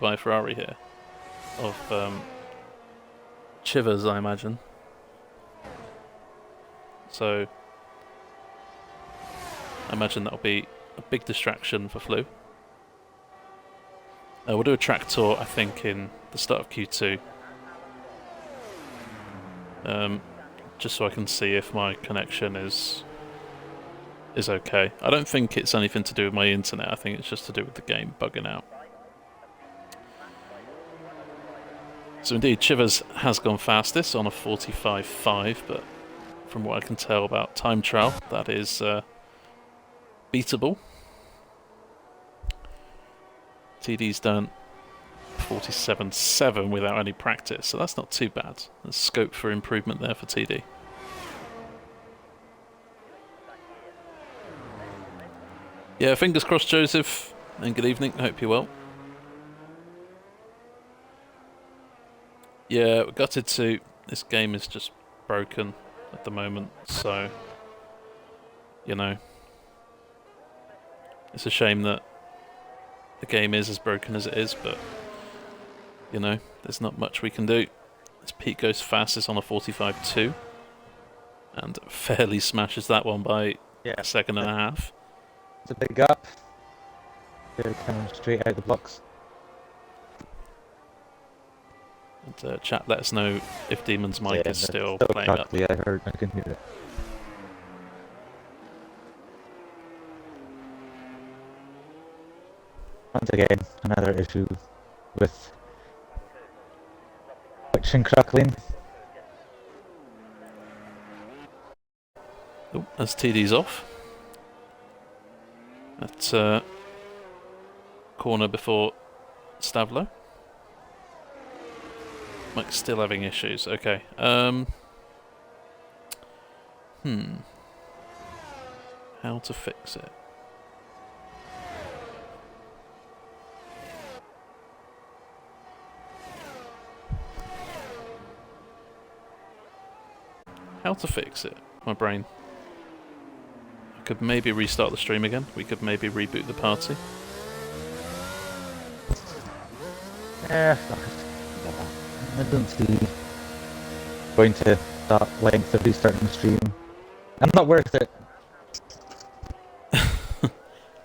by Ferrari here of Chivers, I imagine. So I imagine that'll be a big distraction for Flu. We'll do a track tour, I think, in the start of Q2. Just so I can see if my connection is okay. I don't think it's anything to do with my internet. I think it's just to do with the game bugging out. So indeed, Chivers has gone fastest on a 45.5, but from what I can tell about time trial, that is beatable. TD's done 47.7 without any practice, so that's not too bad. There's scope for improvement there for TD. Yeah, fingers crossed, Joseph, and good evening. I hope you're well. Yeah, we're gutted too. This game is just broken at the moment, so, you know, it's a shame that the game is as broken as it is, but, you know, there's not much we can do. This Pete goes fastest on a 45.2 and fairly smashes that one by a second and a half. It's a big gap. They're coming straight out the blocks. And chat, let us know if Demon's mic is still playing up. I heard, I can hear it. Once again, another issue with glitching crackling. Oh, as TD's off. At corner before Stavlo. Mike's still having issues. Okay. How to fix it? How to fix it? My brain. I could maybe restart the stream again. We could maybe reboot the party. I don't see going to that length of restarting the stream. I'm not worth it.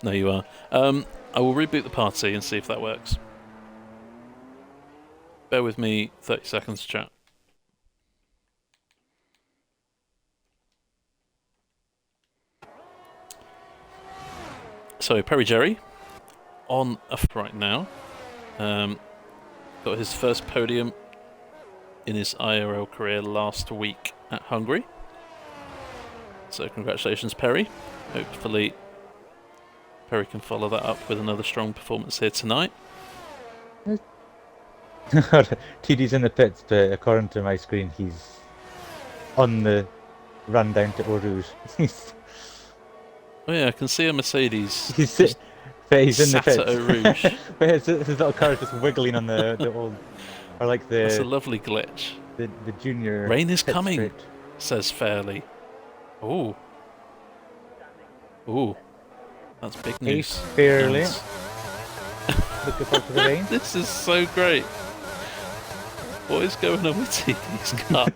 No, you are. I will reboot the party and see if that works. Bear with me 30 seconds, chat. So, Perry Jerry on right now. Got his first podium in his IRL career last week at Hungary. So congratulations, Perry. Hopefully Perry can follow that up with another strong performance here tonight. TD's in the pits, but according to my screen, he's on the run down to Eau Rouge. Oh yeah, I can see a Mercedes. He's in the pits. At Eau Rouge. But his little car is just wiggling on the old, or like the. That's a lovely glitch. The junior. Rain is coming, straight. says Fairly. Ooh. Ooh. That's big news. Fairly. Looking forward to the rain. This is so great. What is going on with TD's car?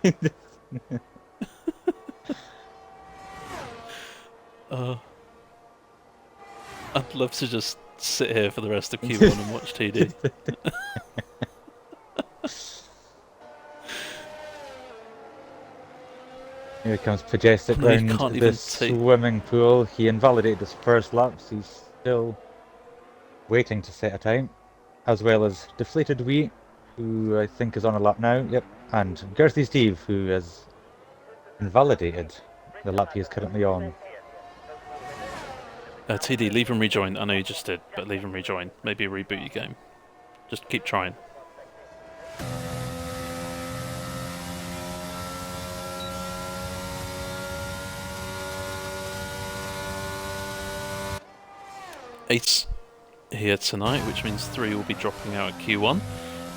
I'd love to just sit here for the rest of Q1 and watch TD. Here comes Padgestic round the swimming pool. He invalidated his first laps. He's still waiting to set a time, as well as Deflated Wheat, who I think is on a lap now. Yep, and Girthy Steve, who has invalidated the lap he is currently on. TD, leave and rejoin. I know you just did, but leave and rejoin. Maybe reboot your game. Just keep trying. Eight here tonight, which means 3 will be dropping out at Q1.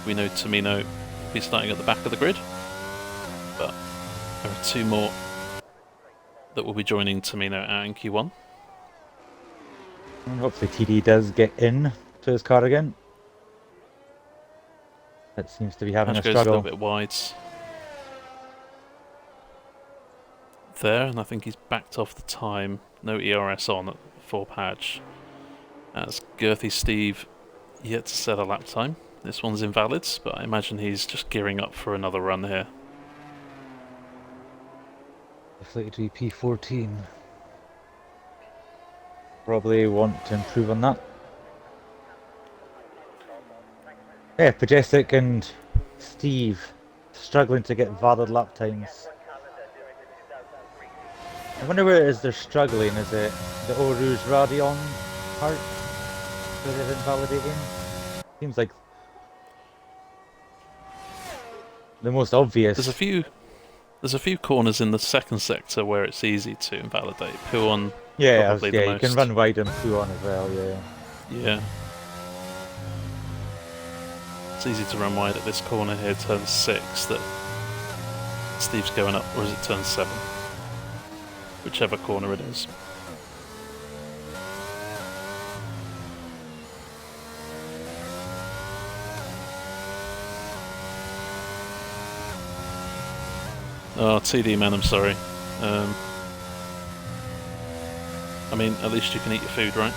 We know Tomino will be starting at the back of the grid, but there are 2 more that will be joining Tomino out in Q1. And hopefully TD does get in to his car again. that seems to be having a goes struggle. A little bit wide there, and I think he's backed off the time. No ERS on for Padge. As Girthy Steve yet to set a lap time. This one's invalid, but I imagine he's just gearing up for another run here. Deflated P14. Probably want to improve on that. Yeah, Padgestic and Steve struggling to get valid lap times. I wonder where it is they're struggling. Is it the Eau Rouge Radion part where they're invalidating? Seems like the most obvious. There's a few corners in the second sector where it's easy to invalidate. Puon, yeah, probably the most. You can run wide and Puon as well. Yeah. Yeah. It's easy to run wide at this corner here, turn 6, that Steve's going up, or is it turn 7? Whichever corner it is. Oh, TD man, I'm sorry. I mean, at least you can eat your food, right?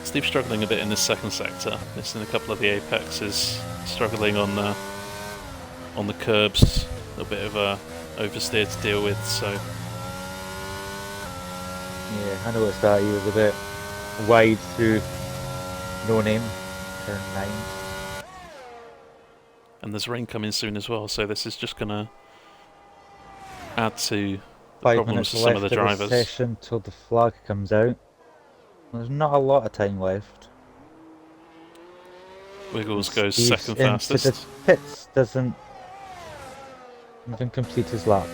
Steve's struggling a bit in this second sector, missing a couple of the apexes, struggling on the curbs, a bit of a oversteer to deal with, so... Yeah, I noticed that he was a bit wide through no name, turn 9. And there's rain coming soon as well, so this is just going to add to the 5 problems minutes for some of the left drivers. of the session till the flag comes out. There's not a lot of time left. Wiggles goes Steve's second fastest. Into the pits, doesn't even complete his lap.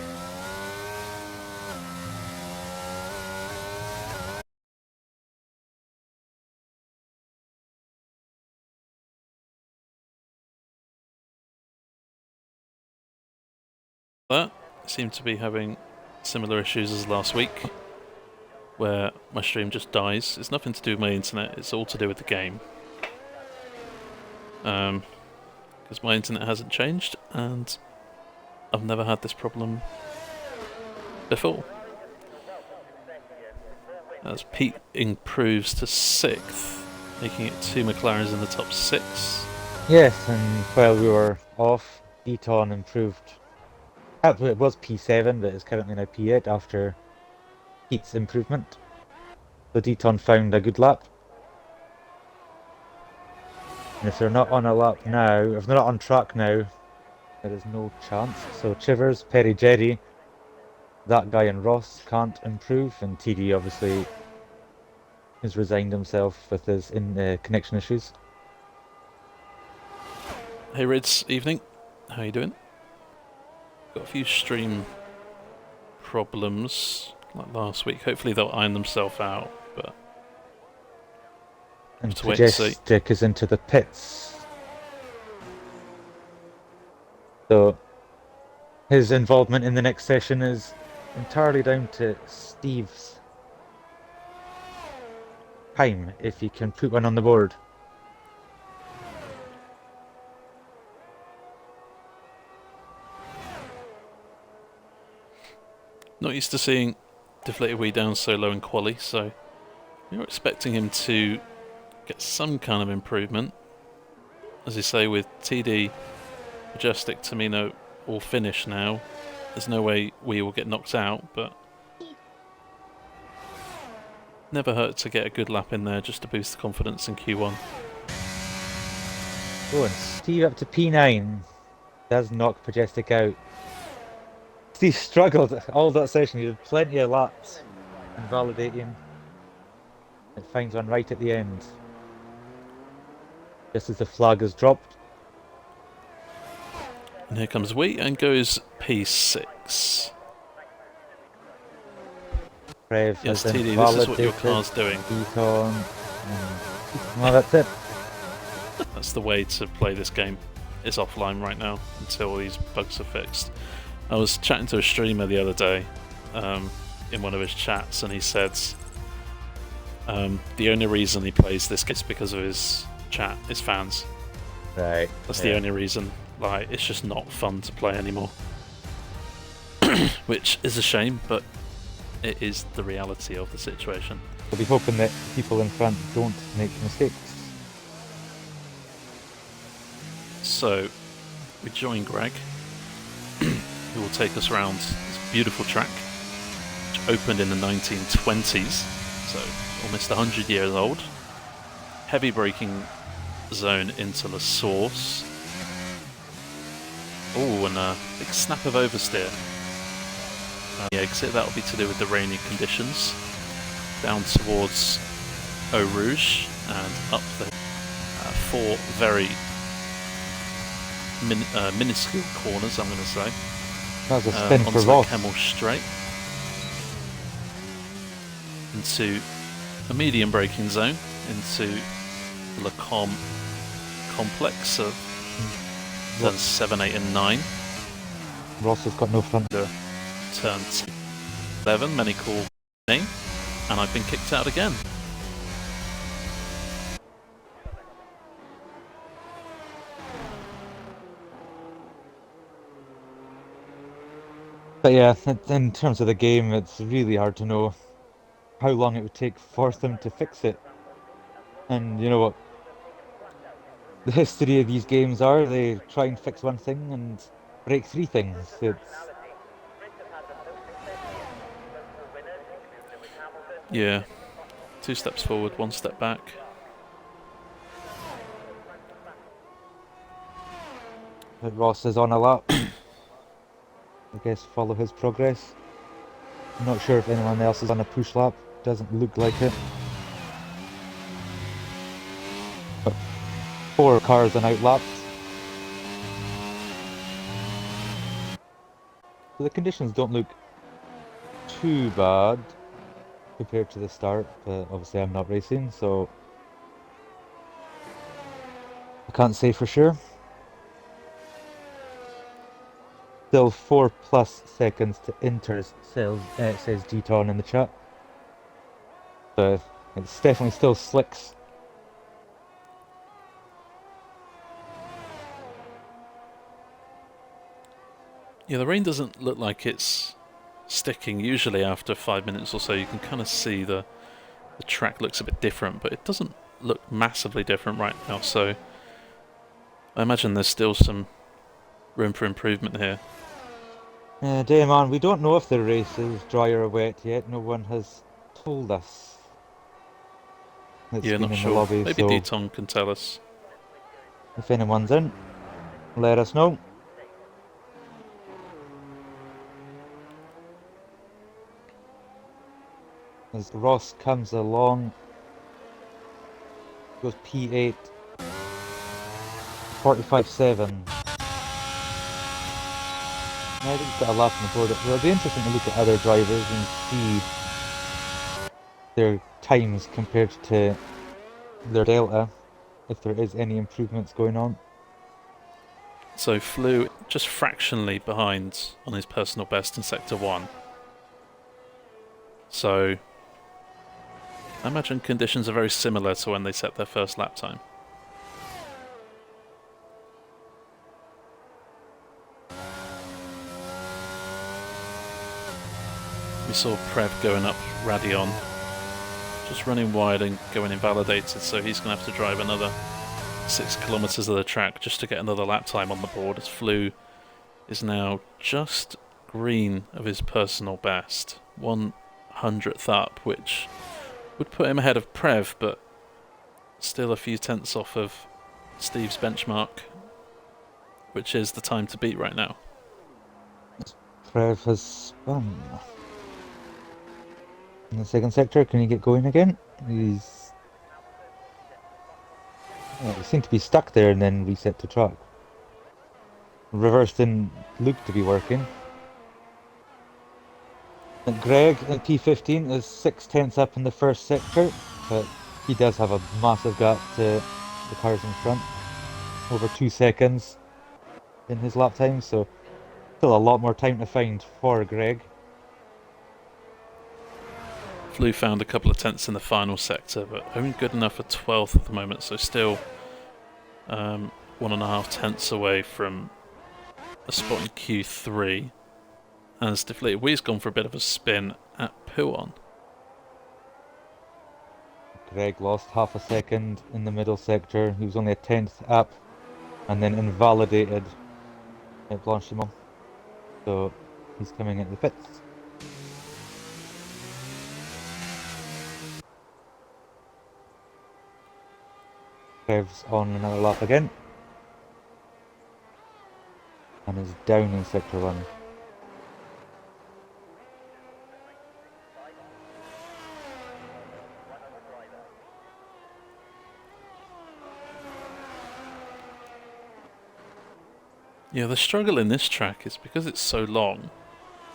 That seemed to be having similar issues as last week, where my stream just dies. It's nothing to do with my internet, it's all to do with the game. Because my internet hasn't changed, and I've never had this problem before. As Pete improves to 6th, making it 2 McLarens in the top 6. Yes, and while we were off, Deaton improved. It was P7, but it's currently now P8 after Pete's improvement. So Deaton found a good lap. And if they're not on a lap now, if they're not on track now, there is no chance. So Chivers, Perry Jerry, that guy and Ross can't improve, and TD obviously has resigned himself with his connection issues. Hey Rids, evening. How you doing? Got a few stream problems like last week. Hopefully they'll iron themselves out, but and Padgestic is into the pits. So his involvement in the next session is entirely down to Steve's time, if he can put one on the board. Not used to seeing Deflated Wee down so low in quali, so you're expecting him to get some kind of improvement. As you say, with TD, Padgestic, Tomino all finished now, there's no way Wee will get knocked out, but never hurt to get a good lap in there just to boost the confidence in Q1. Oh, and Steve up to P9 does knock Padgestic out. Steve struggled all that session, he did plenty of laps invalidating. It finds one right at the end. Just as the flag is dropped. And here comes Wee and goes P6. Trev yes, has TD, this is what your car's doing. Well, that's it. That's the way to play this game. It's offline right now until these bugs are fixed. I was chatting to a streamer the other day in one of his chats, and he said, The only reason he plays this is because of his chat, his fans. Right. That's the only reason. Like, it's just not fun to play anymore. Which is a shame, but it is the reality of the situation. We'll be hoping that people in front don't make mistakes. So, we join Greg, who will take us around this beautiful track, which opened in the 1920s, so almost 100 years old. Heavy braking zone into the source. Oh, and a big snap of oversteer. The exit, that'll be to do with the rainy conditions. Down towards Eau Rouge and up the 4 very minuscule corners, I'm going to say. That was a spin for onto Ross. Camel Straight. Into a medium braking zone, into the Le Com complex of turns 7, 8 and 9. Ross has got no front. Turn 11, many call me, and I've been kicked out again. But yeah, in terms of the game, it's really hard to know how long it would take for them to fix it. And you know what the history of these games are, they try and fix one thing and break 3 things. Yeah, 2 steps forward, 1 step back. But Ross is on a lap. I guess follow his progress. I'm not sure if anyone else is on a push lap. Doesn't look like it. But 4 cars on out laps. So the conditions don't look too bad compared to the start, but obviously I'm not racing, so I can't say for sure. Still 4+ seconds to enter, says G-Ton in the chat. So it's definitely still slicks. Yeah, the rain doesn't look like it's sticking. Usually after 5 minutes or so you can kind of see the track looks a bit different, but it doesn't look massively different right now, so I imagine there's still some room for improvement here. Damon, we don't know if the race is dry or wet yet. No one has told us. Yeah, not sure. Lobby, maybe so D-Ton can tell us. if anyone's in, let us know. As Ross comes along, goes P8, 45.7. I think he's got a lap on the board. It'll be interesting to look at other drivers and see their times compared to their delta, if there is any improvements going on. So flew just fractionally behind on his personal best in Sector 1. So I imagine conditions are very similar to when they set their first lap time. We saw Prev going up Radion, just running wide and going invalidated, so he's going to have to drive another 6 kilometers of the track just to get another lap time on the board, as Flew is now just green of his personal best, 1/100th up, which would put him ahead of Prev, but still a few tenths off of Steve's benchmark, which is the time to beat right now. Prev has spun in the second sector. Can he get going again? He seemed to be stuck there and then reset to track. Reverse didn't look to be working. And Greg in P15 is 6/10 up in the first sector, but he does have a massive gap to the cars in front, over 2 seconds in his lap time, so still a lot more time to find for Greg. Lou found a couple of tenths in the final sector, but only good enough for 12th at the moment, so still 1.5 tenths away from a spot in Q3. As Deflated Wee's gone for a bit of a spin at Puon. Greg lost half a second in the middle sector. He was only a tenth up, and then invalidated at Blanchimont. So he's coming into the pits. Trev's on another lap again, and is down in sector 1. Yeah, the struggle in this track is because it's so long,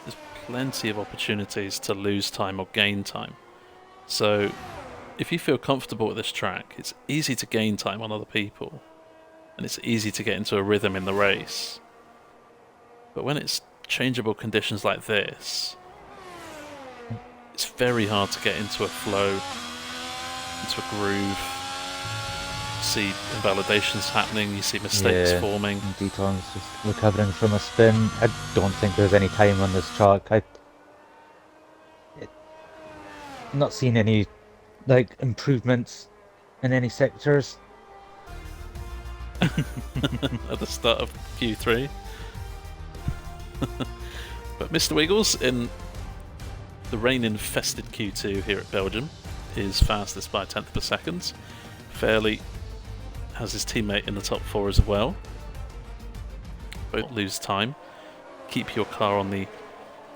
there's plenty of opportunities to lose time or gain time. So if you feel comfortable with this track, it's easy to gain time on other people, and it's easy to get into a rhythm in the race. But when it's changeable conditions like this, it's very hard to get into a flow, into a groove. You see invalidations happening, you see mistakes forming. Deton's just recovering from a spin. I don't think there's any time on this track. I'm not seeing any improvements in any sectors. At the start of Q3. But Mr. Wiggles in the rain-infested Q2 here at Belgium is fastest by a tenth of a second. Fairly has his teammate in the top 4 as well. Both lose time. Keep your car on the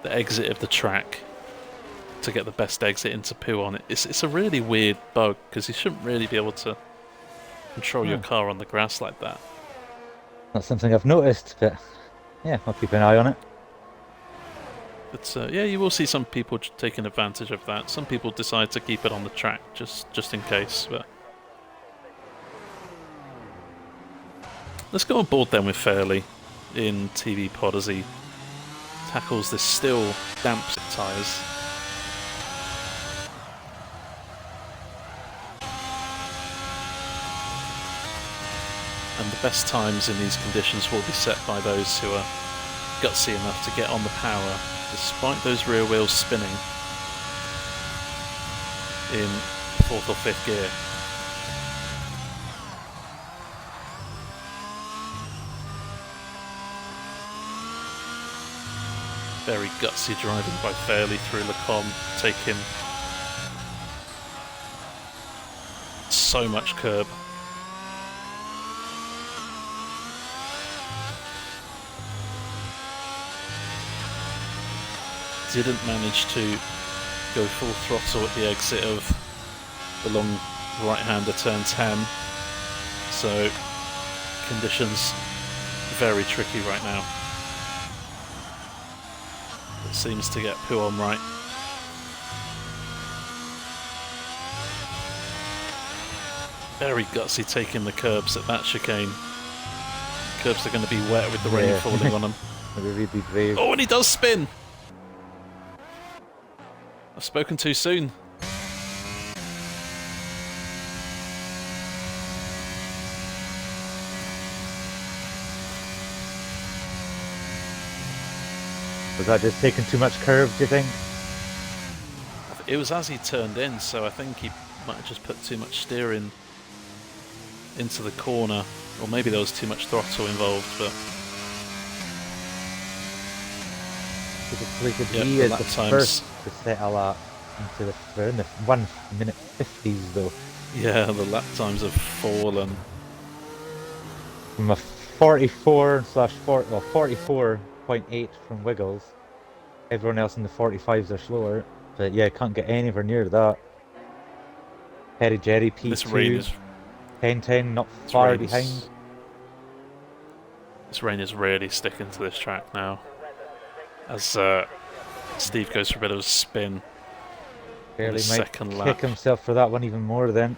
exit of the track to get the best exit into Puon. It's a really weird bug because you shouldn't really be able to control your car on the grass like that. Not something I've noticed, but yeah, I'll keep an eye on it. But yeah, you will see some people taking advantage of that. Some people decide to keep it on the track just in case. But let's go on board then with Fairley in TV pod as he tackles this still damp tyres. And the best times in these conditions will be set by those who are gutsy enough to get on the power despite those rear wheels spinning in 4th or 5th gear. Very gutsy driving by Fairley through Lecom, taking so much curb. Didn't manage to go full throttle at the exit of the long right-hander turn 10, so conditions very tricky right now. It seems to get Puon right. Very gutsy taking the curbs at that chicane. Curbs are going to be wet with the rain falling on them. Really brave. Oh, and he does spin! I've spoken too soon. Was that just taking too much curve, do you think? It was as he turned in, so I think he might have just put too much steering into the corner, or maybe there was too much throttle involved, but he is the first to set a lap into we're in the 1 minute 50s though. Yeah, the lap times have fallen from a 44.8 from Wiggles. Everyone else in the 45s are slower, but yeah, can't get anywhere near that. Perry Jerry P2, this rain is 10-10, not far behind. This rain is really sticking to this track now. As Steve goes for a bit of a spin. Fairley might kick himself for that one even more then.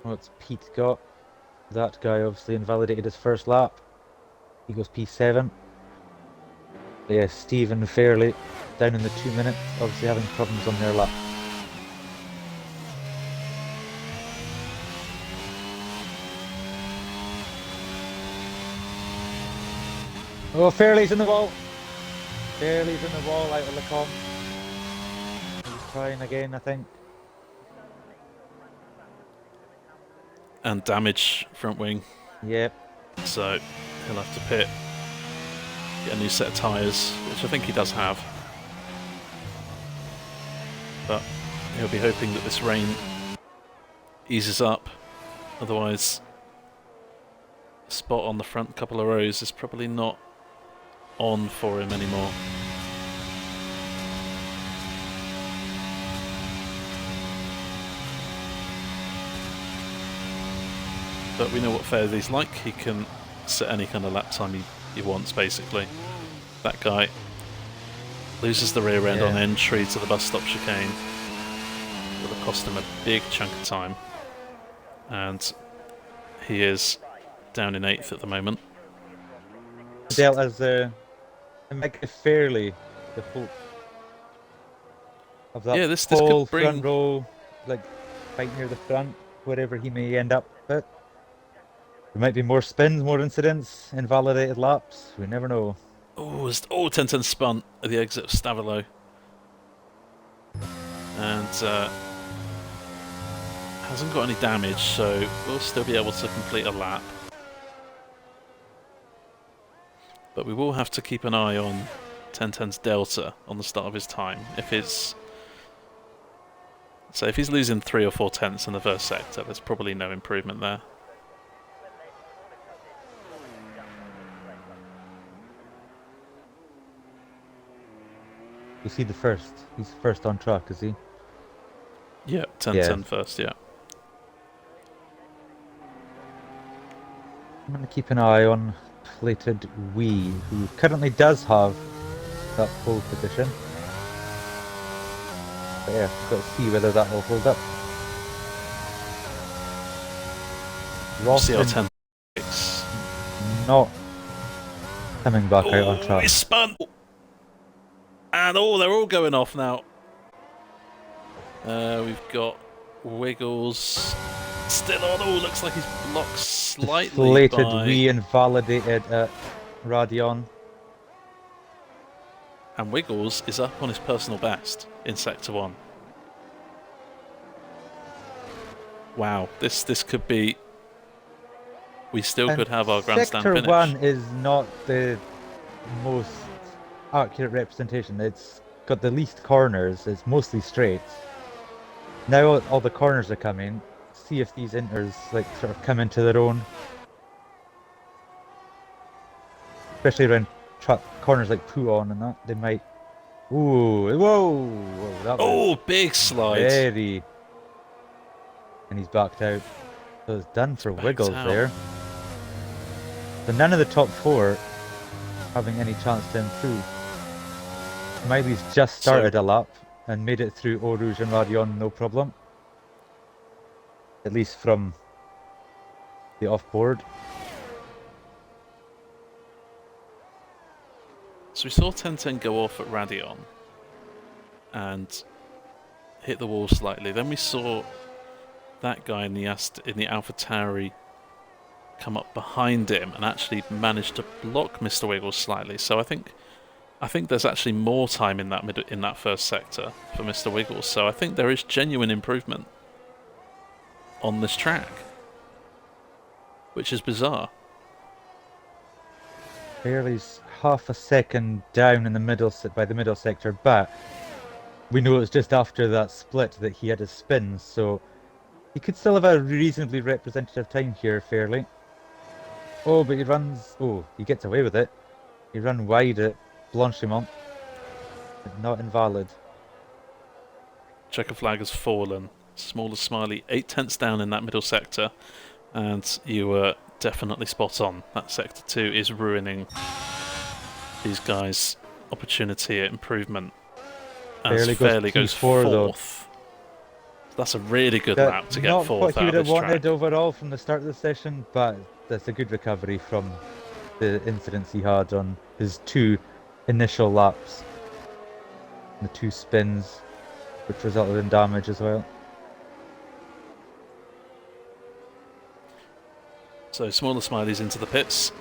What's Pete got? That guy obviously invalidated his first lap. He goes P7. Yeah, Stephen Fairley down in the 2 minutes, obviously having problems on their lap. Oh, Fairley's in the wall. Fairley's in the wall out of the com. He's trying again, I think. And damage front wing. Yep. So he'll have to pit, get a new set of tyres, which I think he does have. But he'll be hoping that this rain eases up. Otherwise, a spot on the front couple of rows is probably not on for him anymore. But we know what Fairley's like. He can set any kind of lap time he wants, basically. That guy loses the rear end on entry to the bus stop chicane. It will have cost him a big chunk of time. And he is down in 8th at the moment. Dealt as a make it fairly the hope of that this whole could bring front row, like right near the front, wherever he may end up. But there might be more spins, more incidents, invalidated laps. We never know. Oh, 10-10 spun at the exit of Stavelot. And hasn't got any damage, so we'll still be able to complete a lap. But we will have to keep an eye on 10-10's delta on the start of his time. If he's losing 3 or 4 tenths in the first sector, there's probably no improvement there. You see the first. He's first on track, is he? Yeah, 10-10 first, yeah. I'm going to keep an eye on Plated Wee, who currently does have that pole position. But yeah, we've got to see whether that will hold up. CR10 not coming back out on track. He's spun! And they're all going off now. We've got Wiggles still on. Oh, looks like he's blocked slightly by... Re-invalidated at Radion. And Wiggles is up on his personal best in Sector 1. Wow, this could be... We still could have our grandstand finish. Sector 1 is not the most accurate representation. It's got the least corners, it's mostly straights. Now all the corners are coming. See if these inters like sort of come into their own. Especially around corners like Puon and that, they might... Ooh, whoa, that was big slide. Very... And he's backed out. So it's done for Wiggles there. So none of the top 4 having any chance to improve. Miley's just started a lap and made it through Eau Rouge and Radion no problem. At least from the off-board. So we saw 10-10 go off at Radion and hit the wall slightly. Then we saw that guy in the AlphaTauri come up behind him and actually managed to block Mr. Wiggles slightly. So I think there's actually more time in that first sector for Mr. Wiggles. So I think there is genuine improvement on this track, which is bizarre. Barely's half a second down in the middle by the middle sector, but we know it's just after that split that he had a spin, so he could still have a reasonably representative time here, Fairley. Oh, but he runs... Oh, he gets away with it. He ran wide at Blanchimont, but not invalid. Checker flag has fallen. Small as Smiley, 8 tenths down in that middle sector, and you were definitely spot on. That sector 2 is ruining these guys' opportunity at improvement. As Fairley goes fourth. That's a really good lap to get fourth out of this track. Not what you would have wanted overall from the start of the session, but that's a good recovery from the incidents he had on his 2 initial laps. The 2 spins, which resulted in damage as well. So Smaller Smiley's into the pits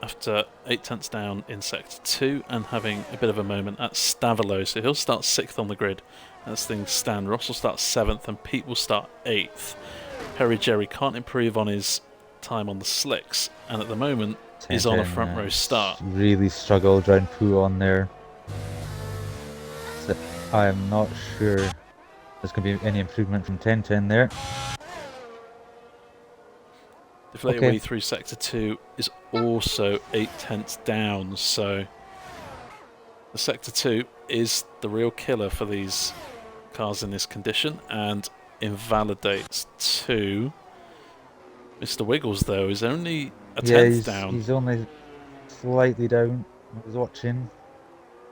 after 8 tenths down in Sector 2 and having a bit of a moment at Stavilo. So he'll start 6th on the grid as things stand. Ross will start 7th and Pete will start 8th. Perry Jerry can't improve on his time on the slicks and at the moment is on a front row start. Really struggled around Pooh on there. So I am not sure there's going to be any improvement from 10-10 there. Deflated way through Sector 2 is also 8 tenths down, so the Sector 2 is the real killer for these cars in this condition and invalidates 2. Mr. Wiggles, though, is only a tenth down. He's only slightly down. I was watching.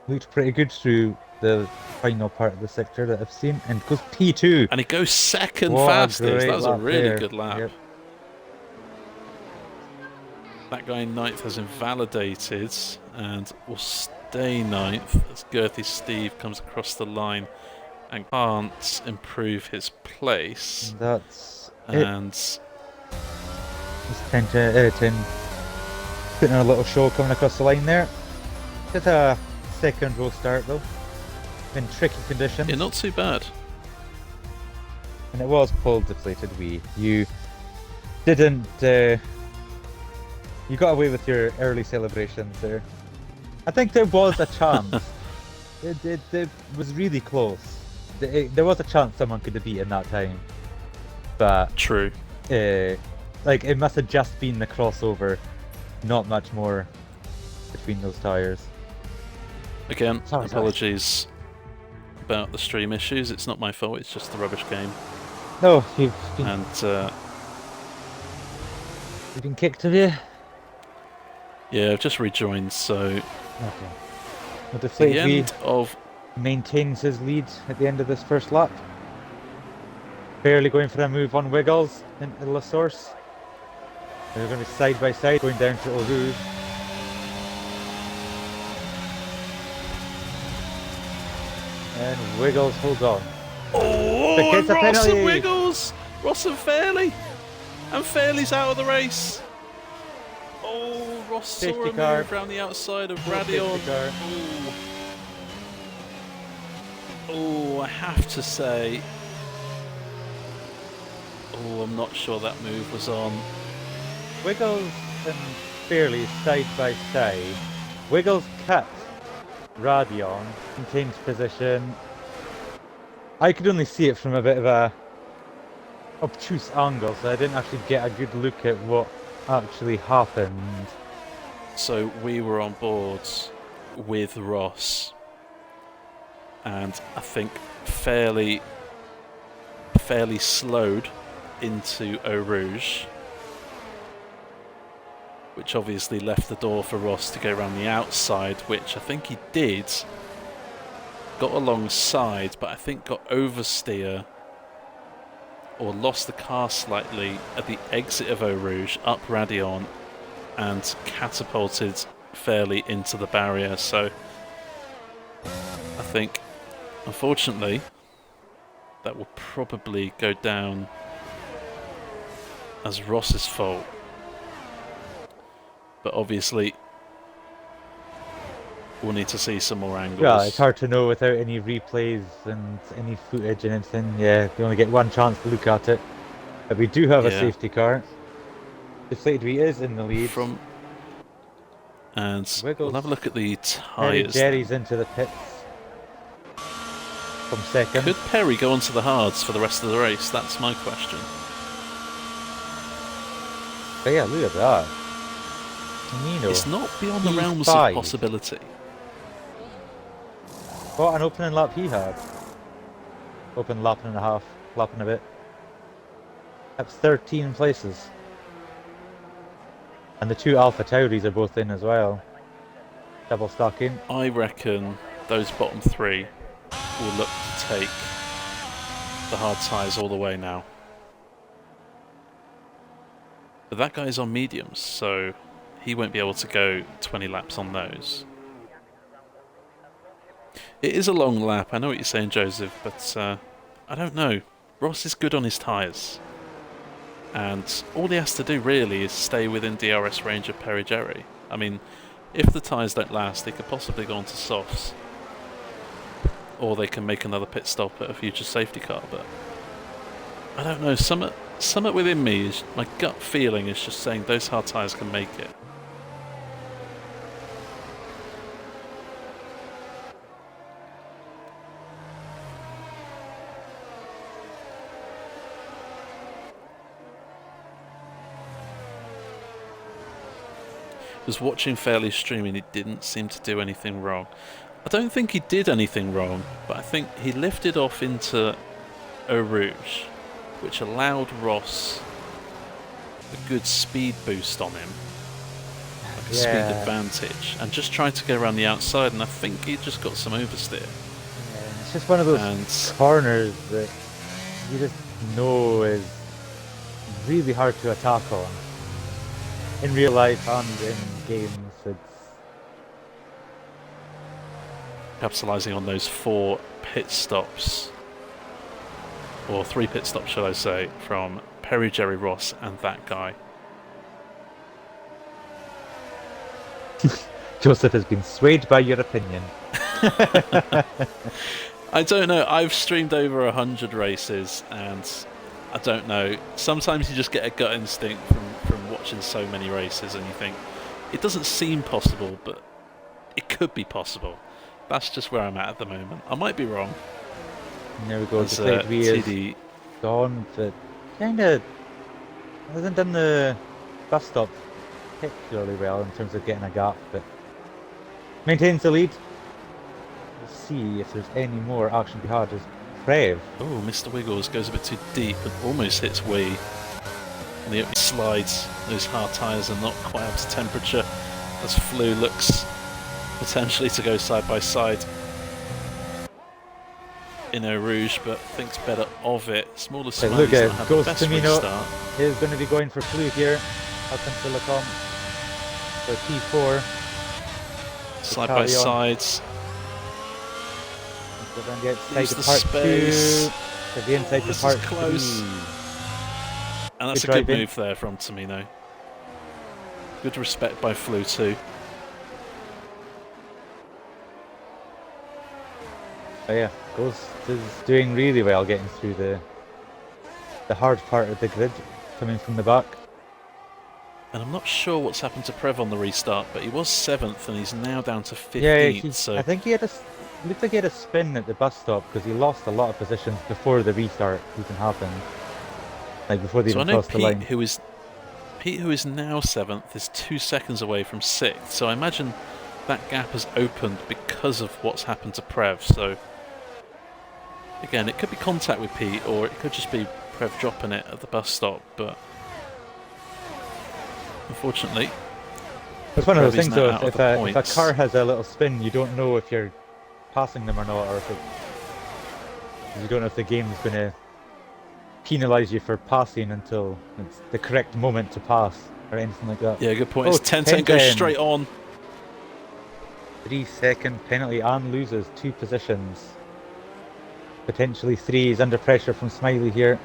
Looked pretty good through the final part of the sector that I've seen, and goes P2. And he goes second fastest. That was a really good lap. Yep. That guy in 9th has invalidated and will stay 9th as Girthy Steve comes across the line and can't improve his place. That's and it's 10 putting a little show coming across the line there. Just a second row start though, in tricky conditions. Yeah, not too bad. And it was pulled deflated wee. You didn't you got away with your early celebrations there. I think there was a chance. it was really close. There was a chance someone could have beaten that time. But true. Like it must have just been the crossover, not much more between those tyres. Again, apologies about the stream issues. It's not my fault. It's just the rubbish game. No, you've been you've been kicked, have you? Yeah, I've just rejoined, so... Okay. Well, the end of... maintains his lead at the end of this first lap. Barely going for a move on Wiggles into La Source. They're going to be side by side going down to Eau Rouge. And Wiggles holds on. Oh, and Ross and Wiggles! Ross and Fairley! And Fairley's out of the race. Oh, Ross saw a move around the outside of Radion. Oh, I have to say... Oh, I'm not sure that move was on. Wiggles and Fairley side by side. Wiggles cut Radion, maintains position. I could only see it from a bit of a obtuse angle, so I didn't actually get a good look at what actually happened. So we were on board with Ross, and I think fairly slowed into Eau Rouge, which obviously left the door for Ross to go around the outside, which I think he did. Got alongside, but I think got oversteer or lost the car slightly at the exit of Eau Rouge, up Radion, and catapulted fairly into the barrier. So I think, unfortunately, that will probably go down as Ross's fault. But obviously, we'll need to see some more angles. Yeah, it's hard to know without any replays and any footage and anything. Yeah, we only get one chance to look at it. But we do have a safety car. Deflated Wheat is in the lead. And Wiggles. We'll have a look at the tyres. Jerry's into the pits from second. Could Perry go onto the hards for the rest of the race? That's my question. But yeah, look at that. Tomino. It's not beyond the realms of possibility. What an opening lap he had. Open lap and a half, lap and a bit. That's 13 places. And the two Alpha Tauris are both in as well. Double stacking. I reckon those bottom three will look to take the hard tyres all the way now. But that guy's on mediums, so he won't be able to go 20 laps on those. It is a long lap, I know what you're saying, Joseph, but I don't know. Ross is good on his tyres. And all he has to do really is stay within DRS range of Padgestic. I mean, if the tyres don't last, they could possibly go on to softs. Or they can make another pit stop at a future safety car, but I don't know, something within me, is my gut feeling is just saying those hard tyres can make it. Was watching Fairly's stream and he didn't seem to do anything wrong. I don't think he did anything wrong, but I think he lifted off into Eau Rouge, which allowed Ross a good speed boost on him, like a speed advantage, and just tried to go around the outside, and I think he just got some oversteer. Yeah, it's just one of those corners that you just know is really hard to attack on. In real life and in games, it's capitalising on those 4 pit stops, or 3 pit stops, shall I say, from Padgestic, Ross, and that guy. Joseph has been swayed by your opinion. I don't know. I've streamed over 100 races, and I don't know. Sometimes you just get a gut instinct from watching so many races, and you think it doesn't seem possible, but it could be possible. That's just where I'm at the moment. I might be wrong. And there we go. The TD gone, but kind of hasn't done the bus stop particularly well in terms of getting a gap, but maintains the lead. We'll see if there's any more action to be had. As Prev. Oh, Mr. Wiggles goes a bit too deep and almost hits Wee. And the opening slides, those hard tyres are not quite up to temperature, as Flu looks potentially to go side by side in Eau Rouge, but thinks better of it. Smaller smileys look at have the best Tomino restart. Is going to be going for Flu here up until the come for P4. Side by sides. Around the outside Use to the part space. 2, to the inside to part 3. And that's a good move there from Tomino. Good respect by Flu too. Oh yeah, Ghost is doing really well getting through the hard part of the grid, coming from the back. And I'm not sure what's happened to Prev on the restart, but he was 7th and he's now down to 15th. Yeah, so I think he had looked like he had a spin at the bus stop because he lost a lot of positions before the restart even happened. Like before they even crossed the line. Pete, who is now 7th, is 2 seconds away from 6th. So I imagine that gap has opened because of what's happened to Prev. So again, it could be contact with Pete, or it could just be Prev dropping it at the bus stop. But unfortunately, it's one of those things though, if a car has a little spin, you don't know if you're passing them or not, or if you don't know if the game is going to penalise you for passing until it's the correct moment to pass, or anything like that. Yeah, good point. It's 10-10 goes straight on. 3-second penalty and loses 2 positions. Potentially 3. He's under pressure from Smiley here.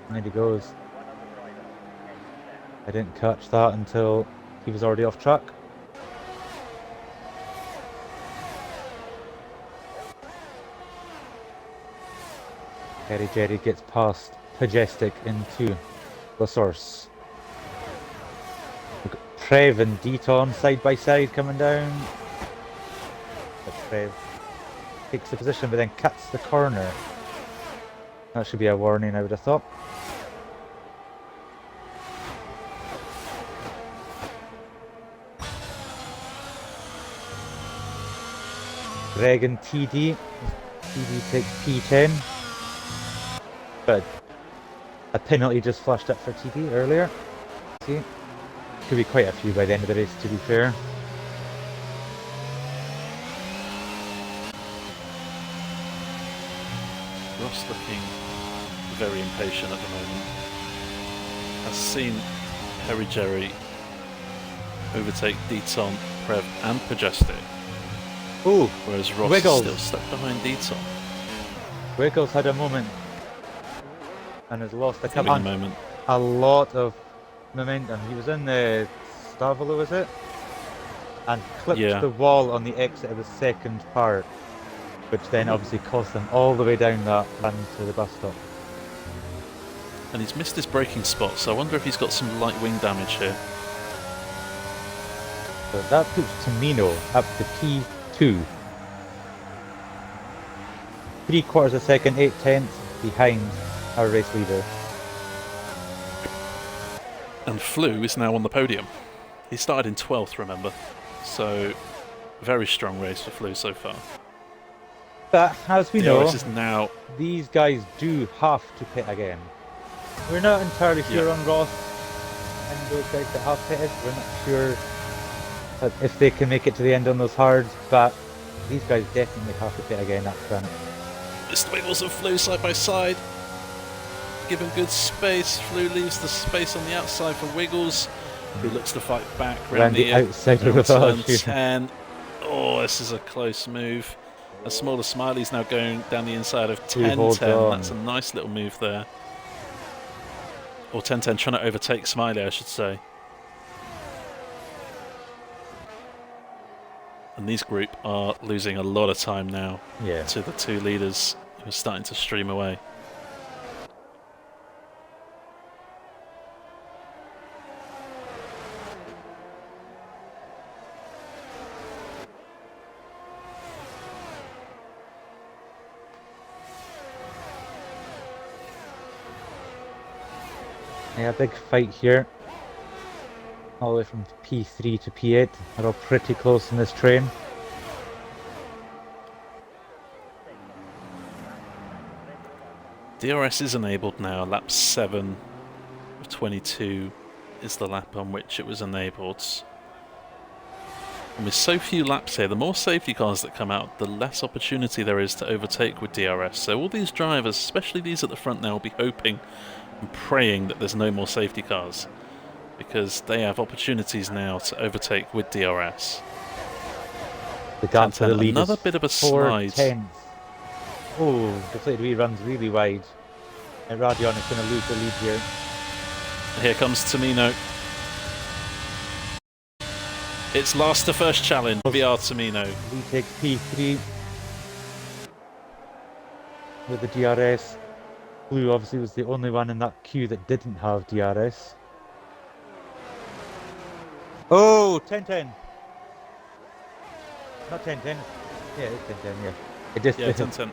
And there he goes. I didn't catch that until he was already off track. Jerry gets past Padgestic into the source. We've got Prev and Deton side by side coming down. But Prev takes the position but then cuts the corner. That should be a warning, I would have thought. Greg and TD. TD takes P10. But a penalty just flashed up for TD earlier. See? Could be quite a few by the end of the race, to be fair. Ross looking very impatient at the moment. I've seen Padgestic overtake Deton, Prev and Padgestic. Ooh, whereas Ross Wiggles. is still stuck behind Deaton. Wiggles had a moment and has lost moment. A lot of momentum. He was in the Stavolo, was it? And clipped the wall on the exit of the second part, which then obviously cost him all the way down that run to the bus stop. And he's missed his braking spot, so I wonder if he's got some light wing damage here. So that puts Tomino up to P2. 3/4 of a second, 8/10 behind our race leader. And Flew is now on the podium. He started in 12th, remember? So, very strong race for Flew so far. But as we know, now... these guys do have to pit again. We're not entirely sure on Ross and those guys that have pitted. We're not sure if they can make it to the end on those hards, but these guys definitely have to pit again up front. Mr. Wiggles and Flew side by side. Give him good space. Flew leaves the space on the outside for Wiggles, who looks to fight back around the outside of turn 10. Oh, this is a close move. A smaller Smiley's now going down the inside of 10-10. That's a nice little move there. Or 10-10 trying to overtake Smiley, I should say. And these group are losing a lot of time now to the two leaders who are starting to stream away. Yeah, big fight here. All the way from P3 to P8. They're all pretty close in this train. DRS is enabled now. Lap 7 of 22 is the lap on which it was enabled. And with so few laps here, the more safety cars that come out, the less opportunity there is to overtake with DRS. So all these drivers, especially these at the front now, will be hoping and praying that there's no more safety cars, because they have opportunities now to overtake with DRS. The gap to the lead another bit of a slide. Oh, deflated wheel runs really wide. And Radion is going to lose the lead here. Here comes Tomino. It's last to first challenge, NVR Tomino. He takes P3 with the DRS. Blue obviously was the only one in that queue that didn't have DRS. Oh, 10-10. Not 10-10. Yeah, it's 10-10, yeah. It just 10-10.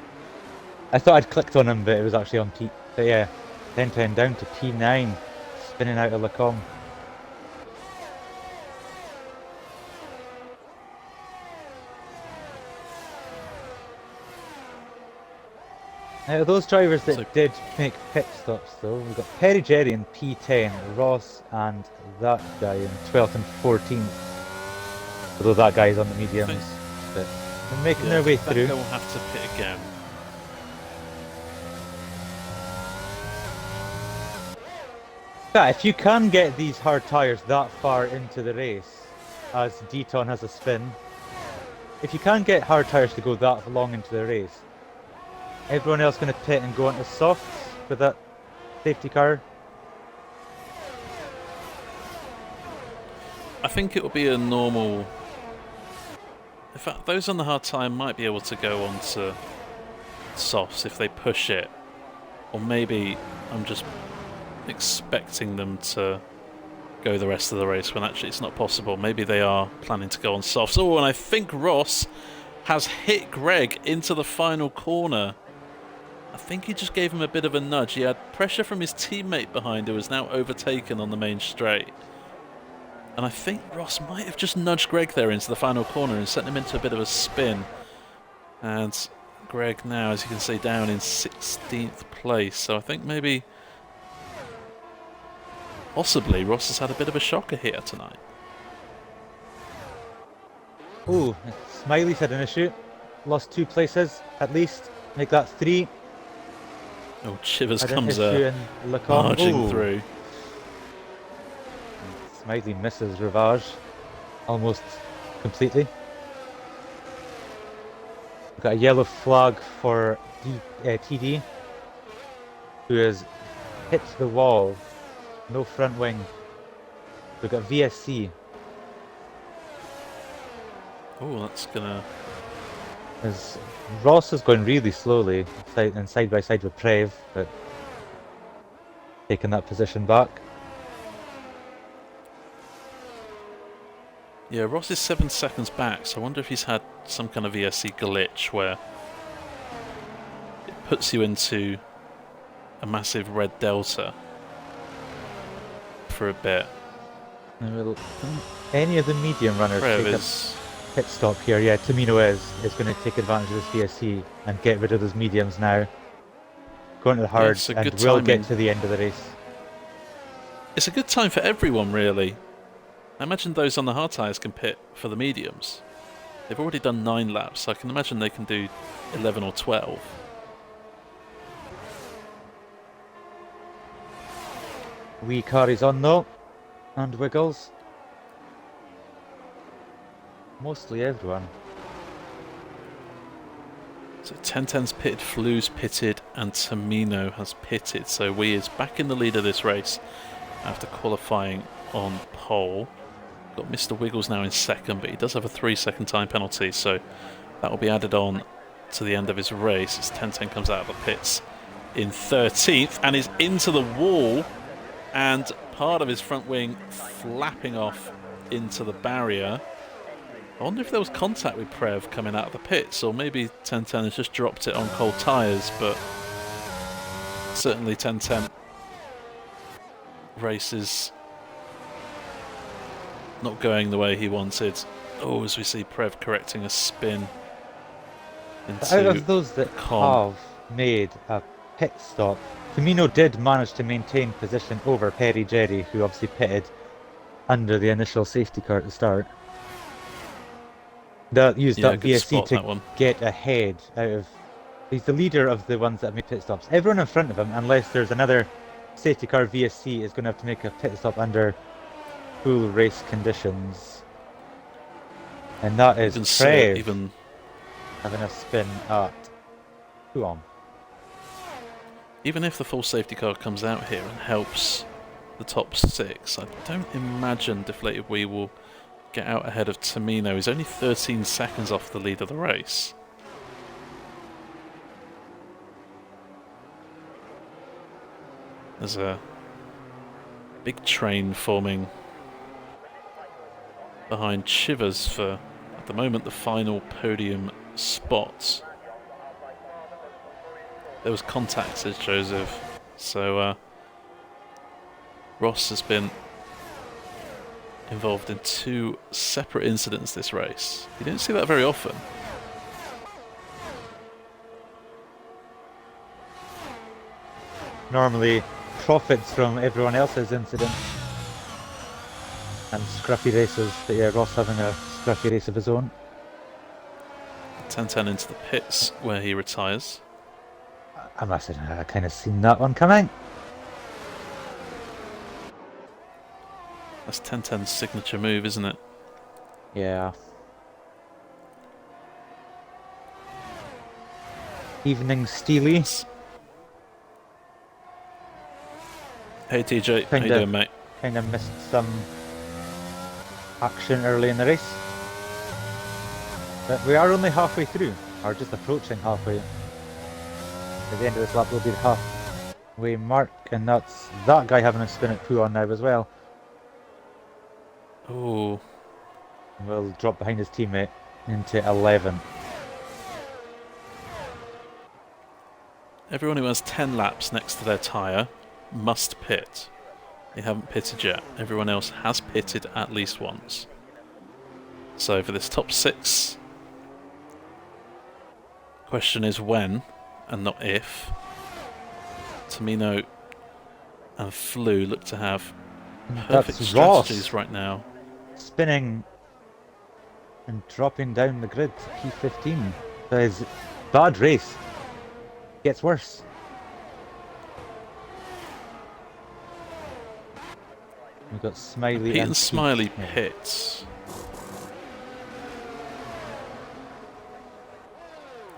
I thought I'd clicked on him, but it was actually on P. But yeah, 10-10 down to P9, spinning out of Lacombe. Now, those drivers that did make pit stops, though, we've got Perry Jerry in P10, Ross and that guy in 12th and 14th. Although that guy's on the mediums, but they're making their way through. They'll have to pit again. Yeah, if you can get these hard tyres that far into the race, as Deaton has a spin, if you can get hard tyres to go that long into the race, everyone else going to pit and go onto softs with that safety car? I think it will be a normal... In fact, those on the hard tyre might be able to go on to softs if they push it. Or maybe I'm just expecting them to go the rest of the race when actually it's not possible. Maybe they are planning to go on softs. Oh, and I think Ross has hit Greg into the final corner. I think he just gave him a bit of a nudge. He had pressure from his teammate behind who was now overtaken on the main straight. And I think Ross might have just nudged Greg there into the final corner and sent him into a bit of a spin. And Greg now, as you can see, down in 16th place. So I think maybe, possibly, Ross has had a bit of a shocker here tonight. Oh, Smiley's had an issue. Lost 2 places, at least. Make that 3. Oh, Chivers comes marching through. Smiley misses Rivage almost completely. We've got a yellow flag for TD, who has hit the wall. No front wing. We've got VSC. Oh, that's gonna... As Ross is going really slowly, side by side with Prev, but taking that position back. Yeah, Ross is 7 seconds back, so I wonder if he's had some kind of VSC glitch where it puts you into a massive red delta for a bit. Will any of the medium runners Prev take is... a pit stop here? Yeah, Tomino is going to take advantage of this VSC and get rid of those mediums now. Going to the hard and will get to the end of the race. It's a good time for everyone, really. I imagine those on the hard tyres can pit for the mediums. They've already done 9 laps, so I can imagine they can do 11 or 12. Wee carries on though, and wiggles. Mostly everyone. So 1010's pitted, Flu's pitted, and Tomino has pitted. So Wee is back in the lead of this race after qualifying on pole. Got Mr. Wiggles now in second, but he does have a 3-second time penalty, so that will be added on to the end of his race as 1010 comes out of the pits in 13th and is into the wall, and part of his front wing flapping off into the barrier. I wonder if there was contact with Prev coming out of the pits, or maybe 1010 has just dropped it on cold tyres, but certainly 1010 races not going the way he wanted. Oh, as we see Prev correcting a spin into out of those that have made a pit stop, Tomino did manage to maintain position over Perry Jerry, who obviously pitted under the initial safety car at the start. That used that VSC to get ahead out of... He's the leader of the ones that have made pit stops. Everyone in front of him, unless there's another safety car VSC, is going to have to make a pit stop under full race conditions. And that is Prev having a spin at Huon. Even if the full safety car comes out here and helps the top 6, I don't imagine Deflated Wee will get out ahead of Tomino. He's only 13 seconds off the lead of the race. There's a big train forming behind Chivers for, at the moment, the final podium spot. There was contact, says Joseph. So Ross has been involved in 2 separate incidents this race. You don't see that very often. Normally profits from everyone else's incidents and scruffy races, but yeah, Ross having a scruffy race of his own. 1010 into the pits where he retires. I must have kind of seen that one coming. That's 1010's signature move, isn't it? Yeah. Evening Steely. Hey TJ, how you doing, mate? Kind of missed some action early in the race. But we are only halfway through, or just approaching halfway. At the end of this lap will be the halfway mark, and that's that guy having a spin at Puon now as well. Oh. Will drop behind his teammate into 11th. Everyone who has 10 laps next to their tyre must pit. They haven't pitted yet. Everyone else has pitted at least once. So for this top 6, question is when and not if. Tomino and Flu look to have perfect strategies right now. Spinning and dropping down the grid to P15. That is bad race. Gets worse. We've got Smiley Pete and Smiley pits.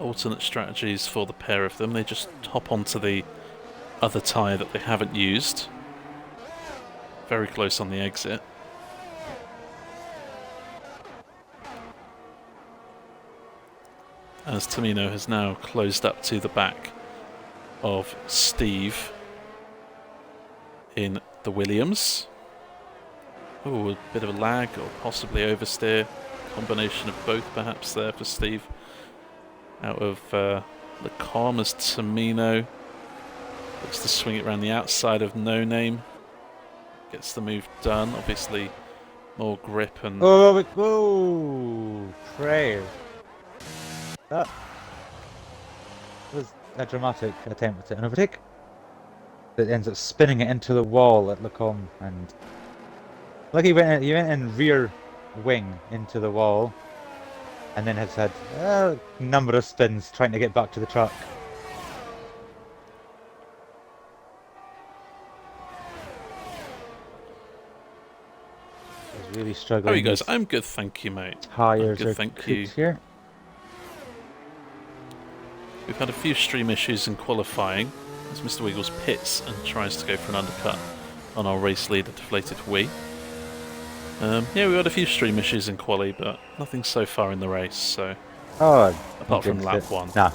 alternate strategies for the pair of them. They just hop onto the other tyre that they haven't used. Very close on the exit. As Tomino has now closed up to the back of Steve in the Williams. Oh, a bit of a lag or possibly oversteer. Combination of both perhaps there for Steve. Out of the calm as Tomino looks to swing it around the outside of No Name. Gets the move done. Obviously more grip and... Oh, prayer. That was a dramatic attempt at an overtake that ends up spinning it into the wall at Lacombe, and like he went in rear wing into the wall, and then has had a number of spins trying to get back to the track. He's really struggling. How are you guys? I'm good, thank you, mate. Tires good, are thank you. Here. We've had a few stream issues in qualifying as Mr. Wiggles pits and tries to go for an undercut on our race leader, Deflated Wee. Yeah, we had a few stream issues in quali, but nothing so far in the race, so... Oh, apart from lap 1. Nah.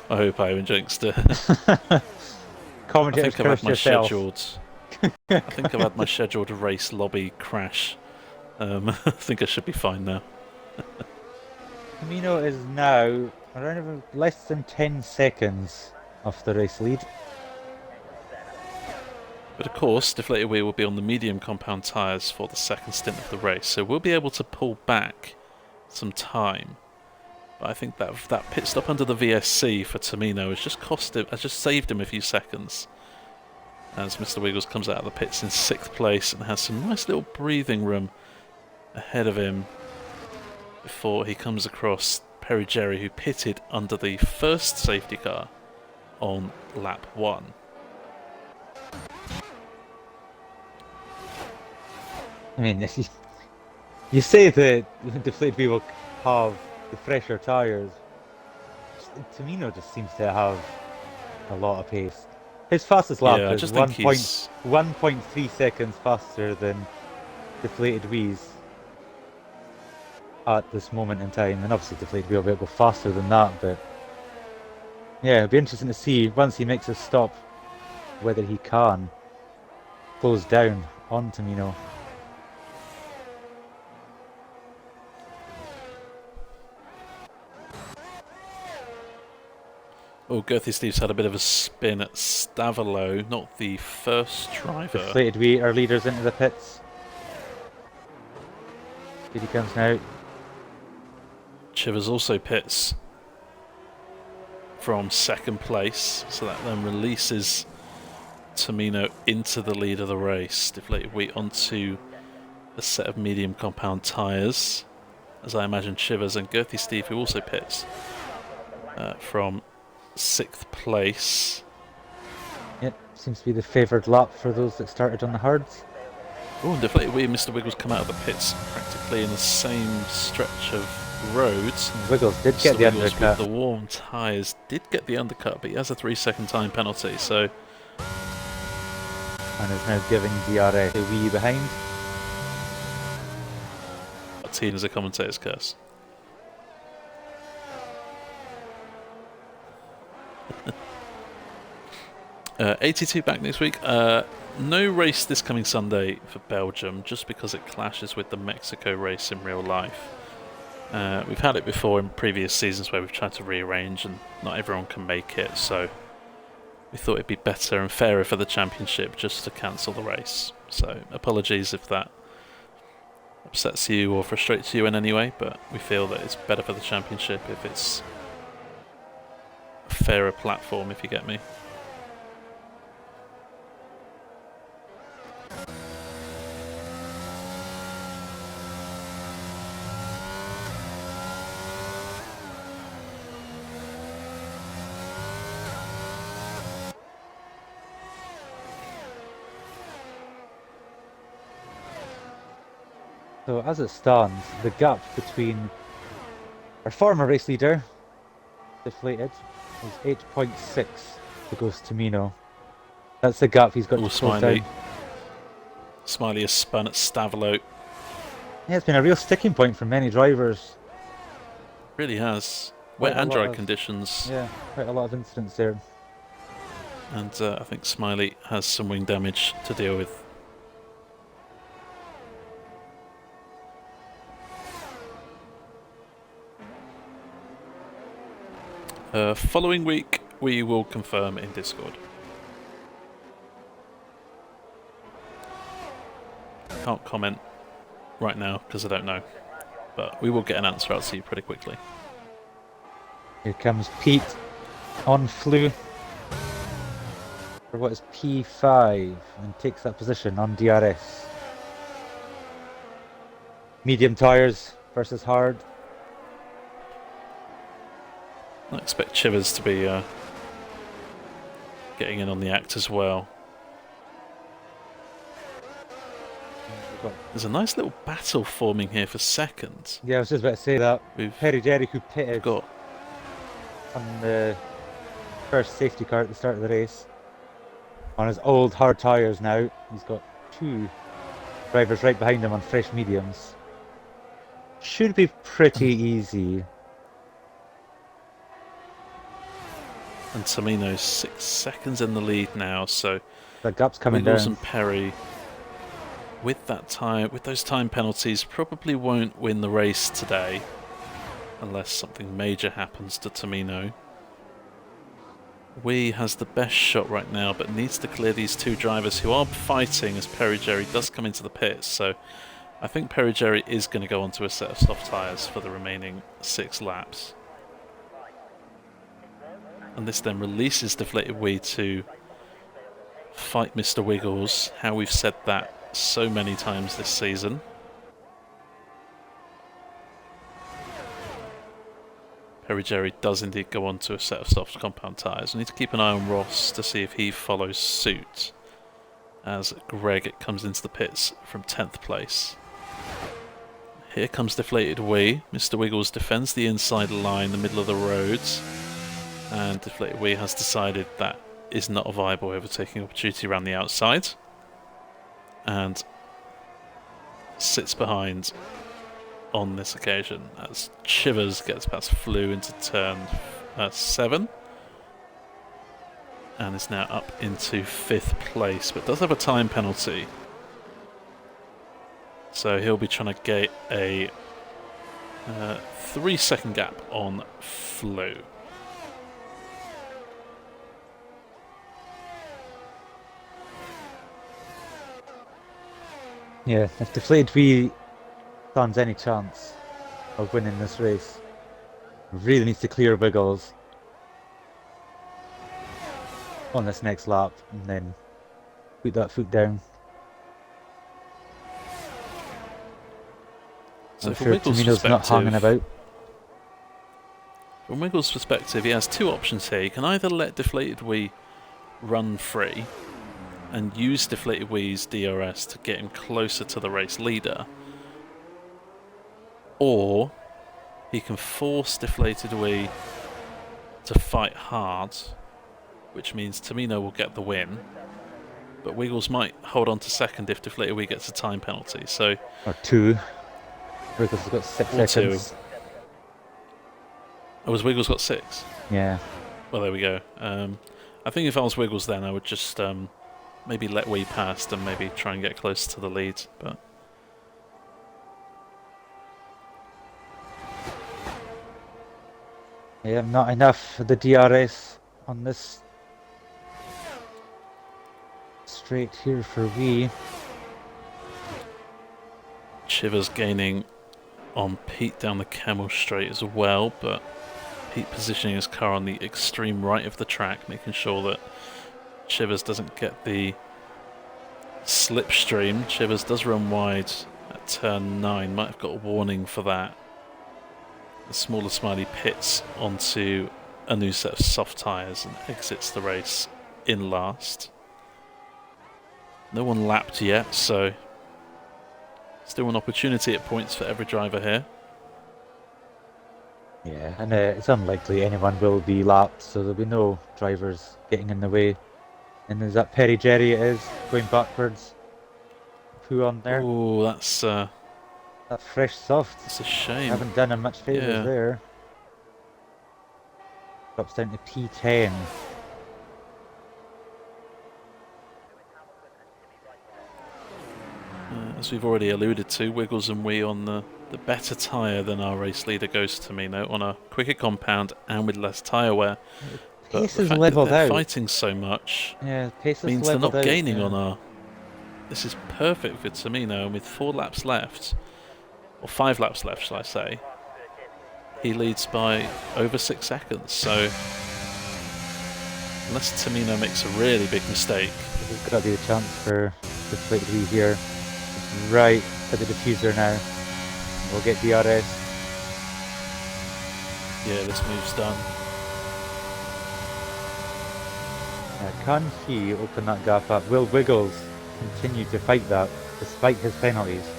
I hope I haven't jinxed it. I think I've had my scheduled... I think I've had my scheduled race lobby crash. I think I should be fine now. Tomino is now around less than 10 seconds off the race lead. But of course, Deflated Wheel will be on the medium compound tyres for the second stint of the race, so we'll be able to pull back some time. But I think that pit stop under the VSC for Tomino has just saved him a few seconds. As Mr. Wiggles comes out of the pits in 6th place and has some nice little breathing room ahead of him before he comes across Perry Jerry, who pitted under the first safety car on lap 1. I mean, you say that Deflated Wheel will have the fresher tyres. Tomino just seems to have a lot of pace. His fastest lap is 1.3 seconds faster than Deflated Wee's at this moment in time, and obviously Deflated Wheel will go faster than that, but yeah, it'll be interesting to see once he makes a stop whether he can close down on Tomino. Oh, Girthy Steve's had a bit of a spin at Stavalo, not the first driver. Deflated Wee are leaders into the pits. Here he comes now. Chivers also pits from 2nd place, so that then releases Tomino into the lead of the race. Deflated Wheat onto a set of medium compound tyres, as I imagine Chivers and Girthy Steve, who also pits from 6th place. Yep, seems to be the favoured lap for those that started on the hards. Oh, and Deflated Wee and Mr. Wiggles come out of the pits practically in the same stretch of roads. Wiggles did get the undercut. With the warm tyres did get the undercut, but he has a 3-second time penalty, so... And is now giving DRS a wee behind. Teen is a commentator's curse. 82 back next week. No race this coming Sunday for Belgium, just because it clashes with the Mexico race in real life. We've had it before in previous seasons where we've tried to rearrange and not everyone can make it, so we thought it'd be better and fairer for the championship just to cancel the race. So apologies if that upsets you or frustrates you in any way, but we feel that it's better for the championship if it's a fairer platform, if you get me. So as it stands, the gap between Our former race leader, deflated, is 8.6 to goes Tomino. That's the gap he's got to close down. Smiley has spun at Stavelot. Yeah, it's been a real sticking point for many drivers. Really has. Wet and dry conditions. Yeah, quite a lot of incidents there. And I think Smiley has some wing damage to deal with. Following week, we will confirm in Discord. Can't comment right now because I don't know, but we will get an answer out to you pretty quickly. Here comes Pete on Flu for what is P5 and takes that position on DRS. Medium tyres versus hard. I expect Chivers to be getting in on the act as well. There's a nice little battle forming here for second. Yeah, I was just about to say that. Perry Jerry, who pitted on the first safety car at the start of the race, on his old hard tyres now, he's got two drivers right behind him on fresh mediums. Should be pretty easy. And Tomino's 6 seconds in the lead now, so the gap's coming Wiggles down. And Perry, with those time penalties, probably won't win the race today, unless something major happens to Tomino. Wee has the best shot right now, but needs to clear these two drivers who are fighting as Perry Jerry does come into the pits. So I think Perry Jerry is going to go onto a set of soft tyres for the remaining 6 laps. And this then releases Deflated Wee to fight Mr. Wiggles, how we've said that so many times this season. Perry Jerry does indeed go on to a set of soft compound tyres. We need to keep an eye on Ross to see if he follows suit, as Greg comes into the pits from 10th place. Here comes Deflated Wee. Mr. Wiggles defends the inside line, the middle of the road, and Deflated Wee has decided that is not a viable overtaking opportunity around the outside, and sits behind on this occasion as Chivers gets past Flew into turn 7 and is now up into 5th place, but does have a time penalty, so he'll be trying to get a 3-second gap on Flew. Yeah, if Deflated Wee stands any chance of winning this race, really needs to clear Wiggles on this next lap and then put that foot down. So I'm sure Tomino's not hanging about. From Wiggles' perspective, he has two options here. He can either let Deflated Wee run free and use Deflated Wee's DRS to get him closer to the race leader, or he can force Deflated Wee to fight hard, which means Tomino will get the win, but Wiggles might hold on to second if Deflated Wee gets a time penalty. So, or 2. Wiggles has got 6 seconds. 2. Oh, has Wiggles got 6? Yeah. Well, there we go. I think if I was Wiggles then I would just maybe let Wee past and maybe try and get close to the lead, but yeah, not enough for the DRS on this straight here for Wee. Chivers gaining on Pete down the Camel Straight as well, but Pete positioning his car on the extreme right of the track, making sure that Chivers doesn't get the slipstream. Chivers does run wide at turn 9, might have got a warning for that. The smaller Smiley pits onto a new set of soft tyres and exits the race in last. No one lapped yet, so still an opportunity at points for every driver here. Yeah, and it's unlikely anyone will be lapped, so there'll be no drivers getting in the way. And there's that Perry Jerry it is, going backwards. Who on there? Oh, that's that fresh soft. It's a shame. Haven't done him much favours there. Drops down to P10. As we've already alluded to, Wiggles and we on the better tyre than our race leader Ghost Tomino, on a quicker compound and with less tyre wear. Pace but is the fact levelled that they're out. fighting so much pace is means they're not gaining out, on our... This is perfect for Tomino, and with 4 laps left, or 5 laps left shall I say, he leads by over 6 seconds, so unless Tomino makes a really big mistake... There's got to be a chance for the Flight 3 here. Right at the diffuser now. We'll get DRS. Yeah, this move's done. Can he open that gap up? Will Wiggles continue to fight that despite his penalties?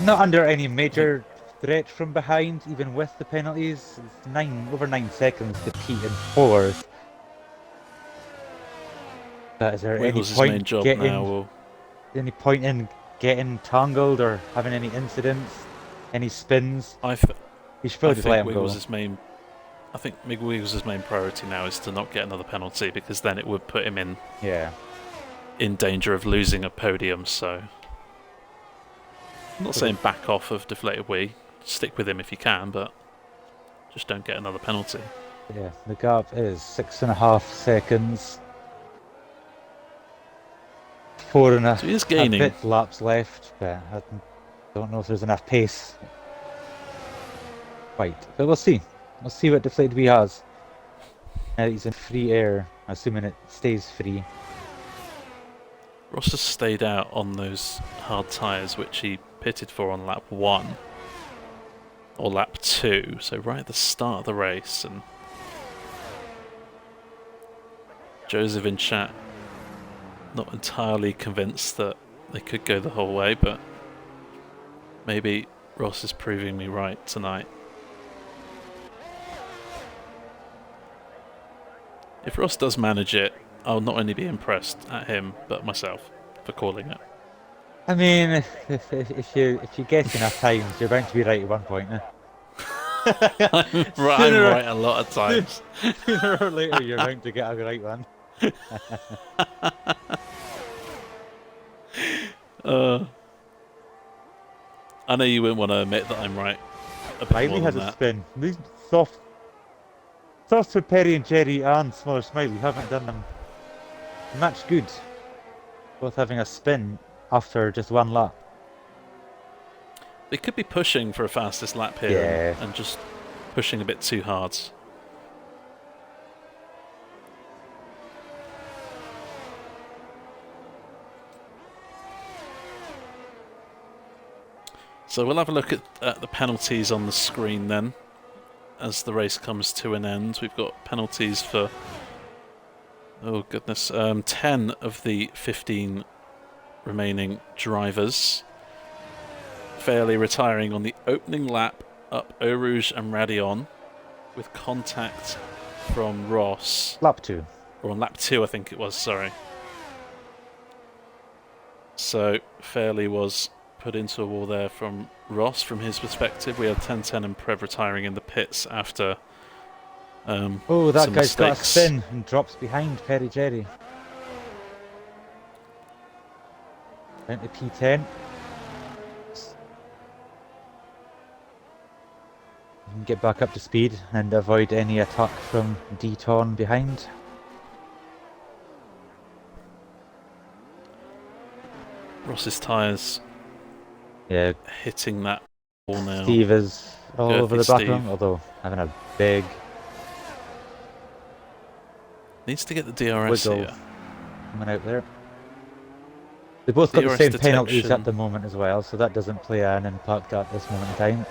Not under any major threat from behind, even with the penalties. It's over 9 seconds to Pete in 4th. But is there Wiggles' any point main job getting, now will... any point in getting tangled or having any incidents, any spins? He should probably just let him go. I think Wiggles' main priority now is to not get another penalty, because then it would put him in danger of losing a podium. So I'm not saying back off of Deflated Wii, stick with him if you can, but just don't get another penalty. Yeah, the gap is 6.5 seconds. 4.5 so he is gaining. A bit laps left, but I don't know if there's enough pace. Quite, but we'll see. We'll see what Deflated Wii has. Now that he's in free air, assuming it stays free. Ross has stayed out on those hard tyres, which he pitted for on lap 1 or lap 2, so right at the start of the race. And Joseph in chat, not entirely convinced that they could go the whole way, but maybe Ross is proving me right tonight. If Ross does manage it, I'll not only be impressed at him, but myself for calling it. I mean, if you guess enough times, you're bound to be right at one point. I'm right a lot of times. Sooner or later, you're bound to get a right one. I know you wouldn't want to admit that I'm right. Smiley has a spin. These soft for Perry and Jerry and Smaller Smiley haven't done them much good. Both having a spin after just 1 lap. They could be pushing for a fastest lap here and just pushing a bit too hard. So we'll have a look at the penalties on the screen then, as the race comes to an end. We've got penalties for, oh goodness, 10 of the 15 remaining drivers. Fairly retiring on the opening lap up Eau Rouge and Radion, with contact from Ross. Lap 2. Or on lap 2 I think it was, sorry. So Fairley was put into a wall there from Ross. From his perspective, we had 1010 and Prev retiring in the pits after oh, that guy's got a spin and drops behind Perry Jerry. Down to P10. You can get back up to speed and avoid any attack from D-Ton behind. Ross's tyres hitting that wall now. Steve is all over the back of him, Steve. although having a big... Needs to get the DRS here. Coming out there. They both got the DRS same detection. penalties at the moment as well, so that doesn't play an impact at this moment in time.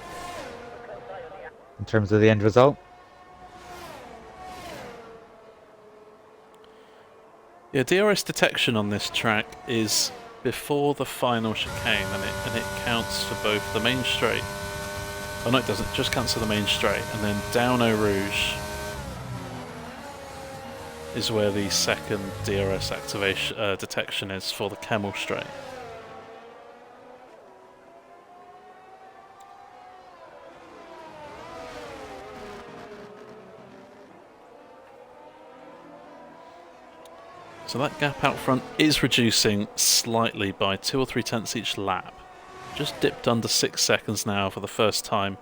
In terms of the end result. Yeah, DRS detection on this track is before the final chicane, and it counts for both the main straight Oh no, it doesn't. Just cancel the main straight, and then down Eau Rouge is where the second DRS activation detection is for the Camel straight. So that gap out front is reducing slightly by 2 or 3 tenths each lap. Just dipped under 6 seconds now for the first time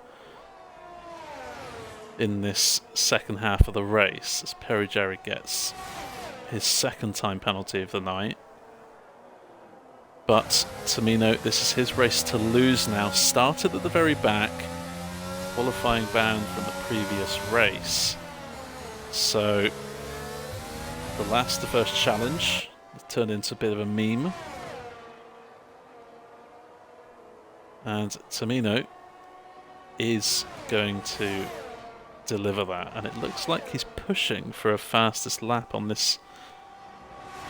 in this second half of the race, as Perry gets his second time penalty of the night. But Tomino, this is his race to lose now. Started at the very back, qualifying ban from the previous race. So the first challenge turned into a bit of a meme. And Tomino is going to deliver that, and it looks like he's pushing for a fastest lap on this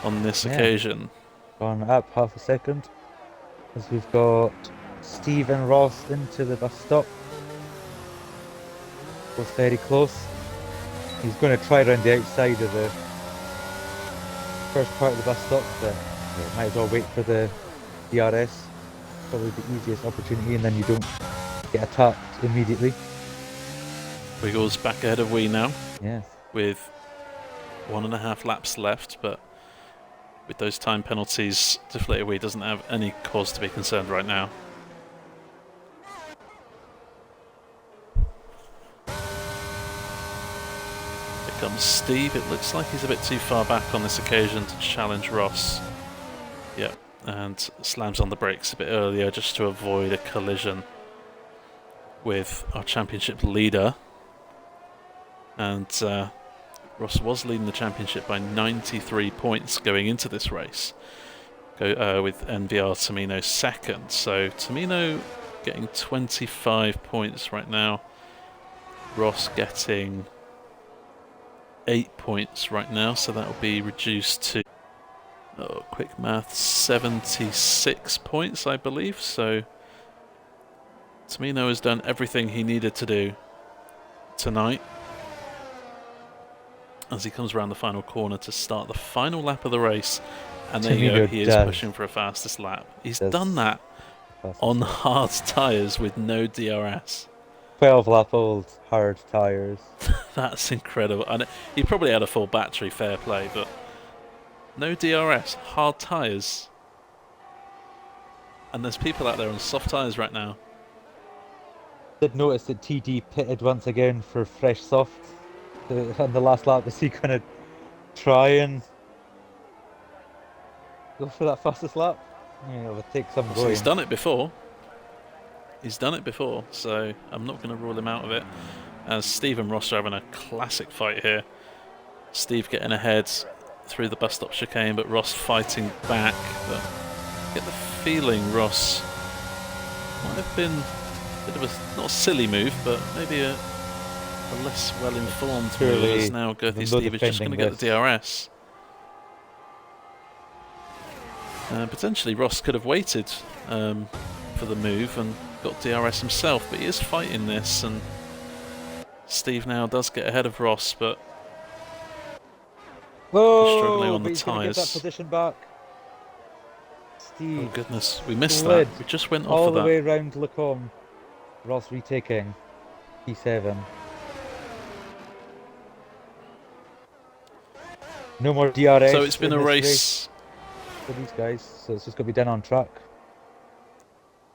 occasion. Gone up half a second, as we've got Steve and Ross into the bus stop. Both very close. He's going to try around the outside of the first part of the bus stop, but might as well wait for the DRS. Probably the easiest opportunity, and then you don't get attacked immediately. Wiggles back ahead of Wee now. Yes. With 1.5 laps left, but with those time penalties, Deflated Wee doesn't have any cause to be concerned right now. Here comes Steve. It looks like he's a bit too far back on this occasion to challenge Ross. Yep, and slams on the brakes a bit earlier just to avoid a collision with our championship leader. And Ross was leading the championship by 93 points going into this race, with NVR Tomino second. So Tomino getting 25 points right now. Ross getting 8 points right now, so that will be reduced to, quick math, 76 points, I believe. So Tomino has done everything he needed to do tonight as he comes around the final corner to start the final lap of the race. And there you go, he is pushing for a fastest lap. He's done that on hard tyres with no DRS. 12-lap-old hard tyres. That's incredible. And he probably had a full battery, fair play, but no DRS, hard tyres. And there's people out there on soft tyres right now. Did notice that TD pitted once again for fresh soft on the last lap. Is he going to try and go for that fastest lap? Yeah, it'll take some going. He's done it before. He's done it before, so I'm not going to rule him out of it. As Steve and Ross are having a classic fight here. Steve getting ahead through the bus stop chicane, but Ross fighting back. But I get the feeling Ross might have been a bit of a, not a silly move, but maybe a less well-informed move, as now Girthy Steve is just going to get the DRS. Potentially Ross could have waited for the move and got DRS himself, but he is fighting this, and Steve now does get ahead of Ross, but he's struggling on the tyres. Get that position back. Steve, oh goodness, we missed that. We just went off of that. All the way around Lecombe. Ross retaking P7. No more DRS. So it's been a race for these guys, so it's just going to be done on track.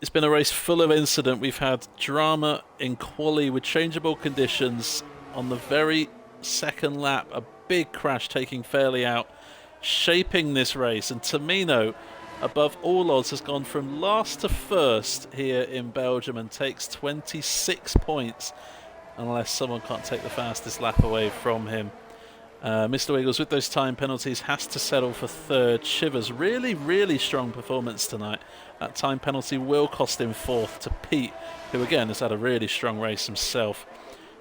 It's been a race full of incident. We've had drama in quali with changeable conditions. On the very second lap, a big crash taking Fairley out, shaping this race. And Tomino, above all odds, has gone from last to first here in Belgium and takes 26 points, unless someone can't take the fastest lap away from him. Mr. Wiggles, with those time penalties, has to settle for third. Shivers, really, really strong performance tonight. That time penalty will cost him fourth to Pete, who again has had a really strong race himself.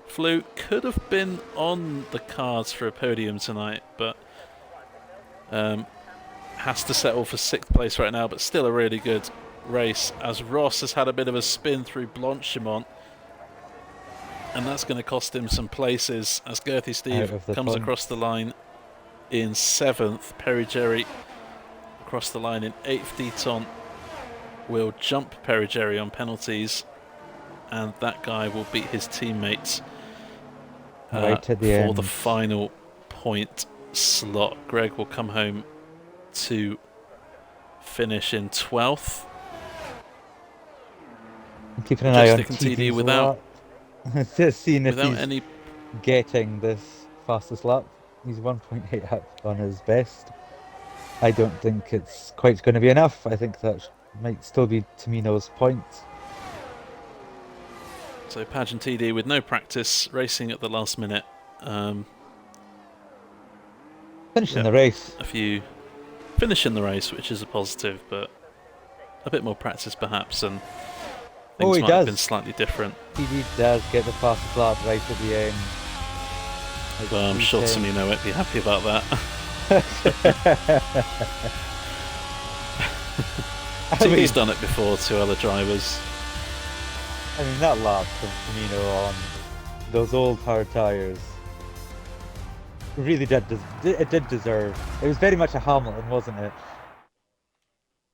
Flu could have been on the cards for a podium tonight, but has to settle for sixth place right now, but still a really good race, as Ross has had a bit of a spin through Blanchimont And that's going to cost him some places as Girthy Steve comes across the line in 7th. Perry Jerry across the line in 8th. Deton will jump Perry Jerry on penalties, and that guy will beat his teammates right at the for end. the final point slot. Greg will come home to finish in 12th. I'm keeping an eye on TD without seeing if he's any getting this fastest lap. He's 1.8 up on his best. I don't think it's quite going to be enough. I think that might still be Tomino's point. So Padge and TD with no practice, racing at the last minute. Finishing the race. Finishing the race, which is a positive, but a bit more practice perhaps, and things might have been slightly different. TD does get the fastest lap right at the end. Well, I'm sure Tomino won't be happy about that. He's done it before to other drivers. I mean, that lap from Tomino on those old hard tyres really did deserve. It was very much a Hamilton, wasn't it?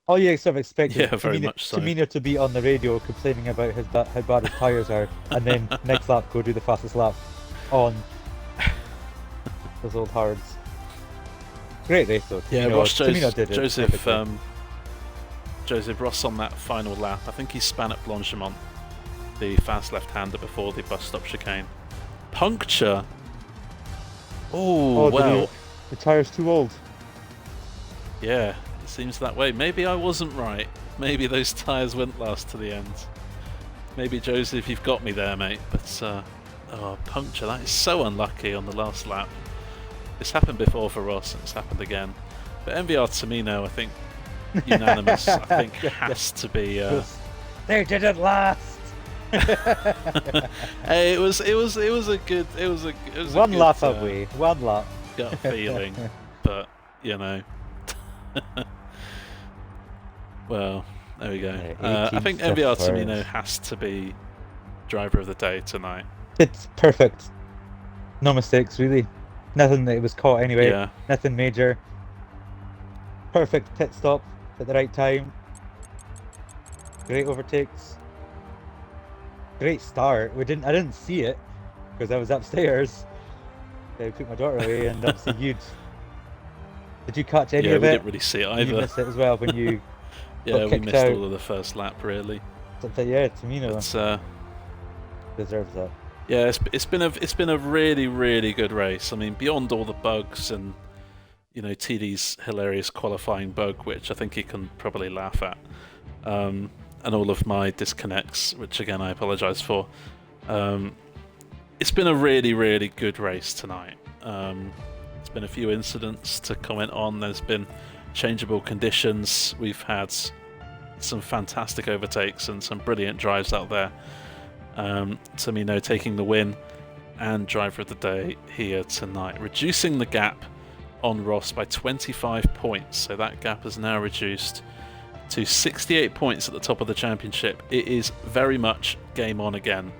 All you sort of expected Tomino to be on the radio complaining about how bad his tyres are, and then next lap go do the fastest lap on those old hards. Great race though. Yeah, Joseph Ross on that final lap. I think he span at Blanchimont, the fast left-hander before the bus stop chicane. Puncture. Oh well. The tyre's too old. Yeah, it seems that way. Maybe I wasn't right. Maybe those tyres wouldn't last to the end. Maybe Joseph, you've got me there, mate. But puncture. That is so unlucky on the last lap. It's happened before for Ross, and it's happened again. But NVR Tomino, I think, unanimous. I think has to be. They didn't last. Hey, it was a good. One lap away. One lap. Gut feeling, but you know. Well, there we go. I think NVR Tomino has to be driver of the day tonight. It's perfect. No mistakes, really. Nothing that was caught anyway. Yeah. Nothing major. Perfect pit stop at the right time. Great overtakes. Great start. I didn't see it because I was upstairs. I took my daughter away, and obviously did you catch any of it? Yeah, we didn't really see it either. You missed it as well when you yeah, we missed all of the first lap really. Yeah, Tomino deserves that. Yeah, it's been a really, really good race. I mean, beyond all the bugs and TD's hilarious qualifying bug, which I think he can probably laugh at, and all of my disconnects, which again I apologise for. It's been a really, really good race tonight. There's been a few incidents to comment on. There's been changeable conditions. We've had some fantastic overtakes and some brilliant drives out there. Tomino taking the win and driver of the day here tonight, reducing the gap on Ross by 25 points. So that gap has now reduced to 68 points at the top of the championship. It is very much game on again